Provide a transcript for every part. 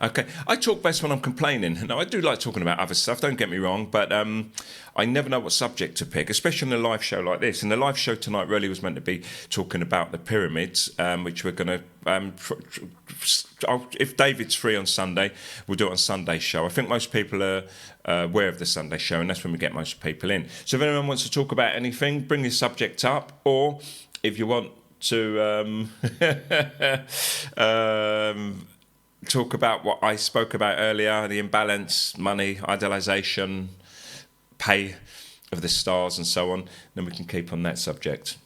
Okay, I talk best when I'm complaining. No, I do like talking about other stuff, don't get me wrong, but I never know what subject to pick, especially in a live show like this. And the live show tonight really was meant to be talking about the pyramids, which we're going to... if David's free on Sunday, we'll do it on Sunday's show. I think most people are aware of the Sunday show, and that's when we get most people in. So if anyone wants to talk about anything, bring your subject up, or if you want to... talk about what I spoke about earlier, the imbalance, money, idealisation, pay of the stars and so on, then we can keep on that subject.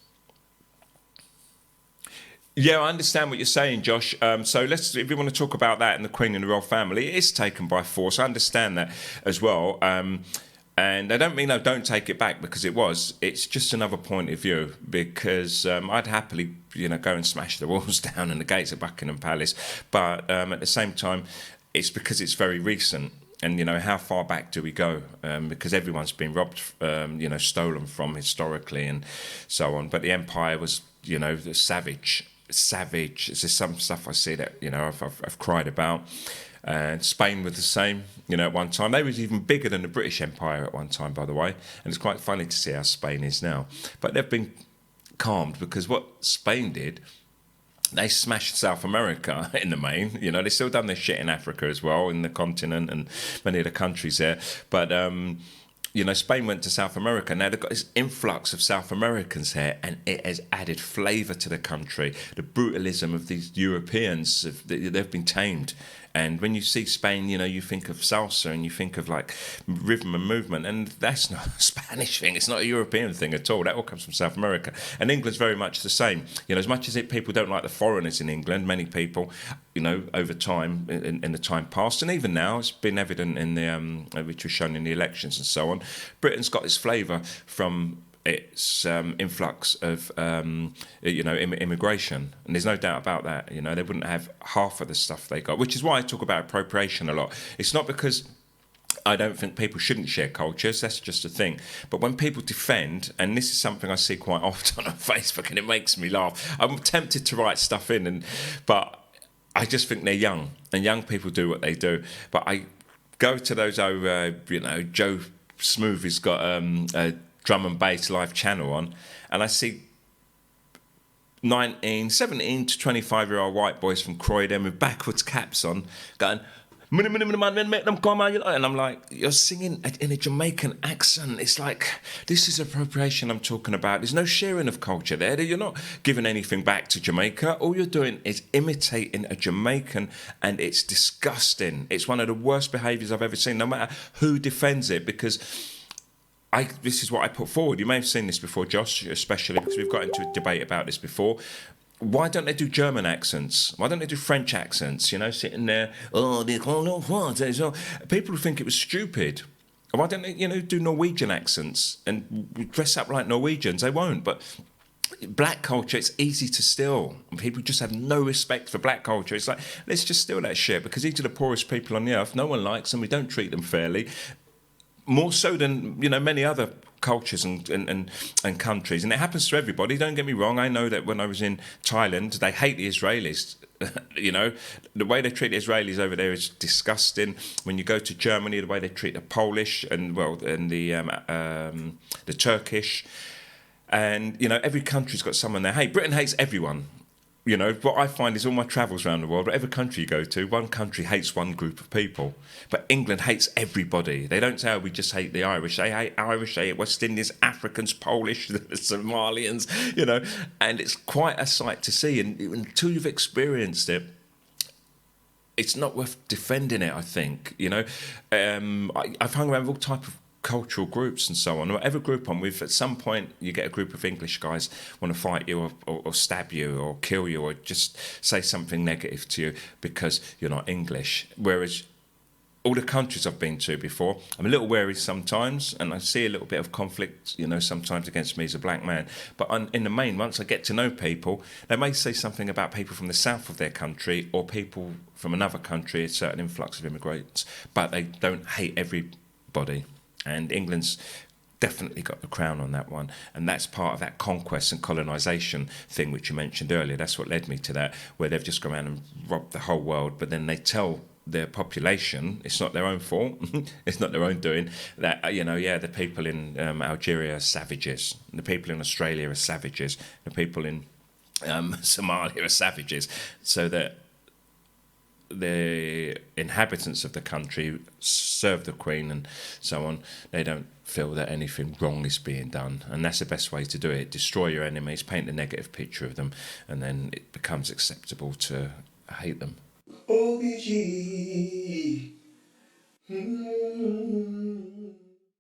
Yeah, I understand what you're saying, Josh. So if you want to talk about that and the Queen and the royal family, it is taken by force. I understand that as well. And I don't mean I don't take it back, because it was. It's just another point of view, because I'd happily, go and smash the walls down and the gates of Buckingham Palace. But at the same time, it's because it's very recent. And, how far back do we go? Because everyone's been robbed, stolen from historically and so on. But the empire was, savage. It's just some stuff I see that, I've cried about. And Spain was the same, at one time. They was even bigger than the British Empire at one time, by the way. And it's quite funny to see how Spain is now. But they've been calmed, because what Spain did, they smashed South America in the main. They still done their shit in Africa as well, in the continent and many of the countries there. But, Spain went to South America. Now they've got this influx of South Americans here, and it has added flavour to the country. The brutalism of these Europeans, they've been tamed. And when you see Spain, you think of salsa and you think of like rhythm and movement, and that's not a Spanish thing. It's not a European thing at all. That all comes from South America. And England's very much the same. As much as people don't like the foreigners in England, many people, over time, in the time past, and even now, it's been evident in the which was shown in the elections and so on. Britain's got its flavour from its influx of immigration, and there's no doubt about that. They wouldn't have half of the stuff they got, which is why I talk about appropriation a lot. It's not because I don't think people shouldn't share cultures, that's just a thing. But when people defend, and this is something I see quite often on Facebook, and it makes me laugh. I'm tempted to write stuff in, but I just think they're young, and young people do what they do. But I go to those Joe Smooth has got a drum and bass live channel on, and I see 17 to 25-year-old white boys from Croydon with backwards caps on going, and I'm like, you're singing in a Jamaican accent. It's like, this is appropriation I'm talking about. There's no sharing of culture there. You're not giving anything back to Jamaica. All you're doing is imitating a Jamaican, and it's disgusting. It's one of the worst behaviours I've ever seen, no matter who defends it, because this is what I put forward. You may have seen this before, Josh, especially because we've got into a debate about this before. Why don't they do German accents? Why don't they do French accents? Sitting there, people think it was stupid. Why don't they, do Norwegian accents and dress up like Norwegians? They won't, but black culture, it's easy to steal. People just have no respect for black culture. It's like, let's just steal that shit, because these are the poorest people on the earth. No one likes them. We don't treat them fairly. More so than many other cultures and countries, and it happens to everybody. Don't get me wrong. I know that when I was in Thailand, they hate the Israelis. The way they treat the Israelis over there is disgusting. When you go to Germany, the way they treat the Polish and the Turkish, and every country's got someone they hate. Britain hates everyone. What I find is all my travels around the world, whatever country you go to, one country hates one group of people. But England hates everybody. They don't say, we just hate the Irish. They hate Irish, they hate West Indians, Africans, Polish, the Somalians, And it's quite a sight to see. And until you've experienced it, it's not worth defending it, I think. I've hung around with all type of cultural groups and so on. Whatever group I'm with, at some point you get a group of English guys want to fight you or stab you or kill you or just say something negative to you because you're not English. Whereas all the countries I've been to before, I'm a little wary sometimes, and I see a little bit of conflict, sometimes against me as a black man. But in the main, once I get to know people, they may say something about people from the south of their country or people from another country, a certain influx of immigrants, but they don't hate everybody. And England's definitely got the crown on that one. And that's part of that conquest and colonisation thing which you mentioned earlier. That's what led me to that, where they've just gone around and robbed the whole world. But then they tell their population. It's not their own fault. It's not their own doing. That the people in Algeria are savages. The people in Australia are savages. The people in Somalia are savages. So that the inhabitants of the country serve the Queen and so on. They don't feel that anything wrong is being done, and that's the best way to do it. Destroy your enemies, paint a negative picture of them, and then it becomes acceptable to hate them. OBG.